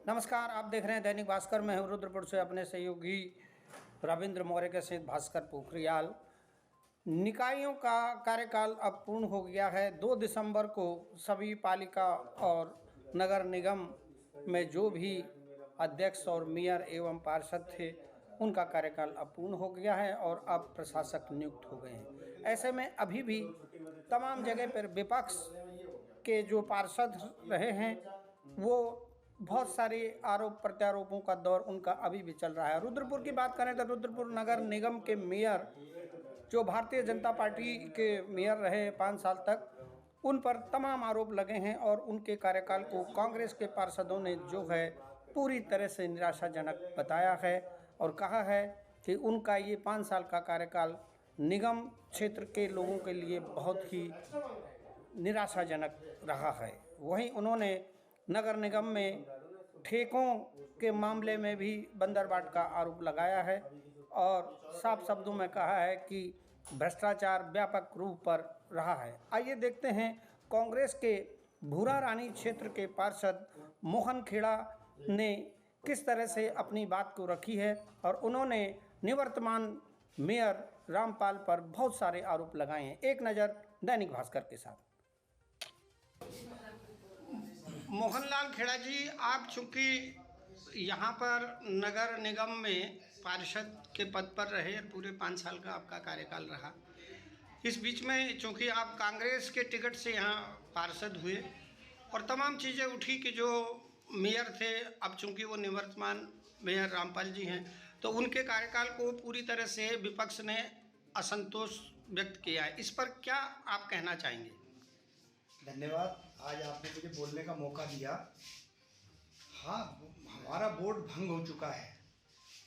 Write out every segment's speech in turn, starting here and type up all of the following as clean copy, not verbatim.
नमस्कार, आप देख रहे हैं दैनिक भास्कर में। हूँ रुद्रपुर से अपने सहयोगी रविंद्र मौर्य के साथ भास्कर पोखरियाल। निकायों का कार्यकाल अब पूर्ण हो गया है। 2 दिसंबर को सभी पालिका और नगर निगम में जो भी अध्यक्ष और मेयर एवं पार्षद थे उनका कार्यकाल अब पूर्ण हो गया है और अब प्रशासक नियुक्त हो गए हैं। ऐसे में अभी भी तमाम जगह पर विपक्ष के जो पार्षद रहे हैं वो बहुत सारे आरोप प्रत्यारोपों का दौर उनका अभी भी चल रहा है। रुद्रपुर की बात करें तो रुद्रपुर नगर निगम के मेयर जो भारतीय जनता पार्टी के मेयर रहे 5 साल तक, उन पर तमाम आरोप लगे हैं और उनके कार्यकाल को कांग्रेस के पार्षदों ने जो है पूरी तरह से निराशाजनक बताया है और कहा है कि उनका ये 5 साल का कार्यकाल निगम क्षेत्र के लोगों के लिए बहुत ही निराशाजनक रहा है। वहीं उन्होंने नगर निगम में ठेकों के मामले में भी बंदरबाट का आरोप लगाया है और साफ शब्दों में कहा है कि भ्रष्टाचार व्यापक रूप पर रहा है। आइए देखते हैं कांग्रेस के भूरा रानी क्षेत्र के पार्षद मोहन खेड़ा ने किस तरह से अपनी बात को रखी है और उन्होंने निवर्तमान मेयर रामपाल पर बहुत सारे आरोप लगाए हैं। एक नज़र दैनिक भास्कर के साथ। मोहनलाल खेड़ा जी, आप चूँकि यहाँ पर नगर निगम में पार्षद के पद पर रहे, पूरे 5 साल का आपका कार्यकाल रहा। इस बीच में चूँकि आप कांग्रेस के टिकट से यहाँ पार्षद हुए और तमाम चीज़ें उठी कि जो मेयर थे अब चूँकि वो निवर्तमान मेयर रामपाल जी हैं, तो उनके कार्यकाल को पूरी तरह से विपक्ष ने असंतोष व्यक्त किया है। इस पर क्या आप कहना चाहेंगे? धन्यवाद, आज आपने मुझे बोलने का मौका दिया। हाँ, हमारा वोट भंग हो चुका है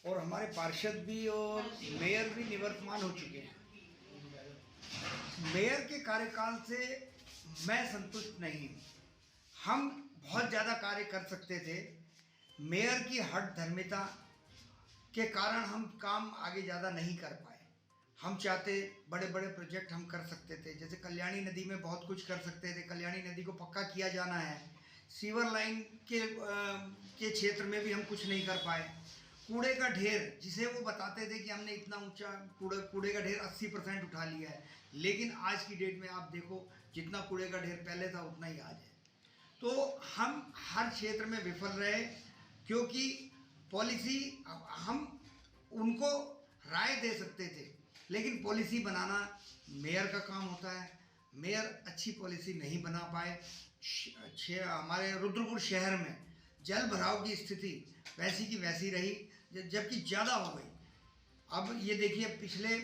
और हमारे पार्षद भी और मेयर भी निवर्तमान हो चुके हैं। मेयर के कार्यकाल से मैं संतुष्ट नहीं हूँ। हम बहुत ज़्यादा कार्य कर सकते थे। मेयर की हठ धर्मिता के कारण हम काम आगे ज़्यादा नहीं कर पाए। हम चाहते बड़े बड़े प्रोजेक्ट हम कर सकते थे, जैसे कल्याणी नदी में बहुत कुछ कर सकते थे। कल्याणी नदी को पक्का किया जाना है। सीवर लाइन के क्षेत्र में भी हम कुछ नहीं कर पाए। कूड़े का ढेर, जिसे वो बताते थे कि हमने इतना ऊंचा कूड़े का ढेर 80% उठा लिया है, लेकिन आज की डेट में आप देखो जितना कूड़े का ढेर पहले था उतना ही आज है। तो हम हर क्षेत्र में विफल रहे क्योंकि पॉलिसी हम उनको राय दे सकते थे, लेकिन पॉलिसी बनाना मेयर का काम होता है। मेयर अच्छी पॉलिसी नहीं बना पाए। हमारे रुद्रपुर शहर में जल भराव की स्थिति वैसी की वैसी रही, जबकि ज़्यादा हो गई। अब ये देखिए, पिछले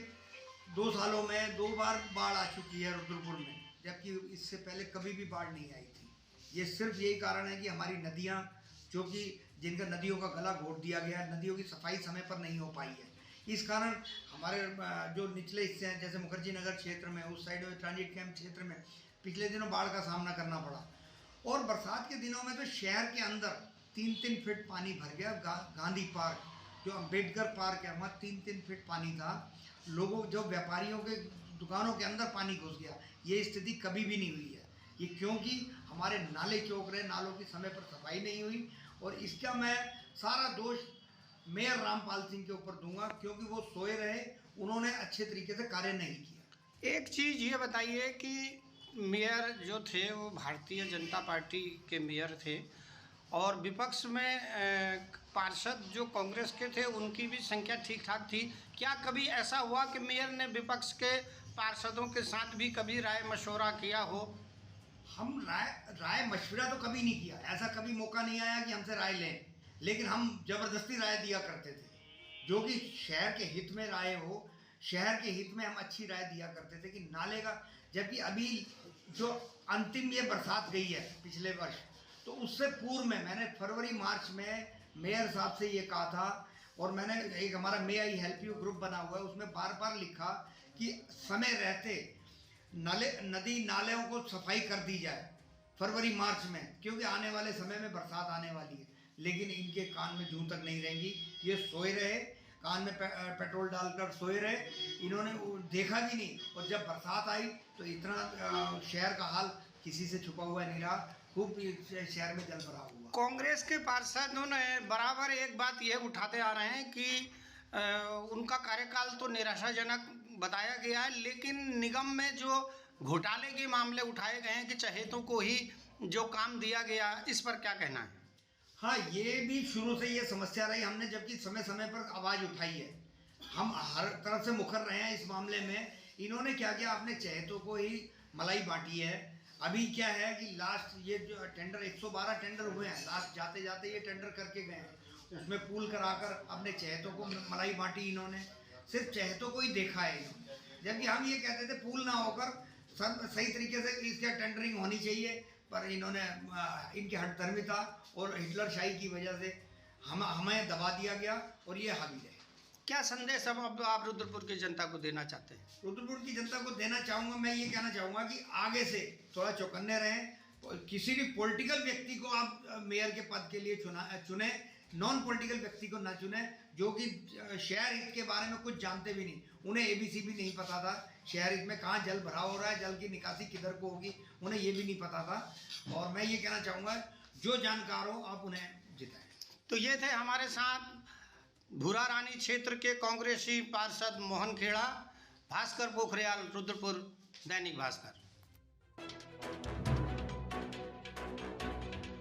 2 सालों में 2 बार बाढ़ आ चुकी है रुद्रपुर में, जबकि इससे पहले कभी भी बाढ़ नहीं आई थी। ये सिर्फ यही कारण है कि हमारी नदियाँ, जो कि जिनका नदियों का गला घोट दिया गया, नदियों की सफाई समय पर नहीं हो पाई है। इस कारण हमारे जो निचले हिस्से हैं, जैसे मुखर्जी नगर क्षेत्र में, उस साइड में ट्रांजिट कैंप क्षेत्र में पिछले दिनों बाढ़ का सामना करना पड़ा। और बरसात के दिनों में तो शहर के अंदर 3-3 फीट पानी भर गया। गांधी पार्क, जो अम्बेडकर पार्क है, वहाँ 3-3 फीट पानी था। लोगों, जो व्यापारियों के दुकानों के अंदर पानी घुस गया। ये स्थिति कभी भी नहीं हुई है। ये क्योंकि हमारे नाले चौक रहे, नालों की समय पर सफाई नहीं हुई। और इसका मैं सारा दोष मेयर रामपाल सिंह के ऊपर दूंगा, क्योंकि वो सोए रहे, उन्होंने अच्छे तरीके से कार्य नहीं किया। एक चीज़ ये बताइए कि मेयर जो थे वो भारतीय जनता पार्टी के मेयर थे और विपक्ष में पार्षद जो कांग्रेस के थे उनकी भी संख्या ठीक ठाक थी। क्या कभी ऐसा हुआ कि मेयर ने विपक्ष के पार्षदों के साथ भी कभी राय मशवरा किया हो? हम राय मशवरा तो कभी नहीं किया। ऐसा कभी मौका नहीं आया कि हमसे राय लें, लेकिन हम जबरदस्ती राय दिया करते थे, जो कि शहर के हित में राय हो। शहर के हित में हम अच्छी राय दिया करते थे कि नाले का, जबकि अभी जो अंतिम ये बरसात गई है पिछले वर्ष, तो उससे पूर्व में मैंने फरवरी-मार्च में मेयर साहब से ये कहा था। और मैंने एक हमारा मे आई हेल्प यू ग्रुप बना हुआ है, उसमें बार बार लिखा कि समय रहते नदी नालों को सफाई कर दी जाए फरवरी-मार्च में, क्योंकि आने वाले समय में बरसात आने वाली है। लेकिन इनके कान में जूं तक नहीं रहेंगी। ये सोए रहे, कान में पेट्रोल डालकर सोए रहे, इन्होंने देखा भी नहीं। और जब बरसात आई तो इतना शहर का हाल किसी से छुपा हुआ नहीं रहा। खूब शहर में जल भराव हुआ। कांग्रेस के पार्षदों ने बराबर एक बात यह उठाते आ रहे हैं कि उनका कार्यकाल तो निराशाजनक बताया गया है, लेकिन निगम में जो घोटाले के मामले उठाए गए हैं कि चहेतों को ही जो काम दिया गया, इस पर क्या कहना है? हाँ, ये भी शुरू से ये समस्या रही, हमने जबकि समय समय पर आवाज़ उठाई है, हम हर तरफ से मुखर रहे हैं इस मामले में। इन्होंने क्या किया, अपने चहेतों को ही मलाई बांटी है। अभी क्या है कि लास्ट ये जो टेंडर 112 टेंडर हुए हैं, लास्ट जाते जाते ये टेंडर करके गए हैं, उसमें पूल कराकर अपने चहेतों को मलाई बांटी इन्होंने, सिर्फ चहेतों को ही देखा है इन्होंने। जबकि हम ये कहते थे पूल ना होकर सब सही तरीके से इसका टेंडरिंग होनी चाहिए, पर इन्होंने इनकी हठधर्मिता और हिटलरशाही की वजह से हमें दबा दिया गया और ये हावी रहे। क्या संदेश अब आप रुद्रपुर की जनता को देना चाहते हैं? रुद्रपुर की जनता को देना चाहूँगा, मैं ये कहना चाहूँगा कि आगे से थोड़ा चौकन्ने रहें। किसी भी पॉलिटिकल व्यक्ति को आप मेयर के पद के लिए चुने, नॉन पॉलिटिकल व्यक्ति को ना चुने जो कि शहर हित के बारे में कुछ जानते भी नहीं। उन्हें ABC भी नहीं पता था शहर हित में कहाँ जल भराव हो रहा है, जल की निकासी किधर को होगी, उन्हें ये भी नहीं पता था। और मैं ये कहना चाहूँगा जो जानकार हो आप उन्हें जिताएं। तो ये थे हमारे साथ भूरा रानी क्षेत्र के कांग्रेसी पार्षद मोहन खेड़ा। भास्कर पोखरियाल, रुद्रपुर, दैनिक भास्कर।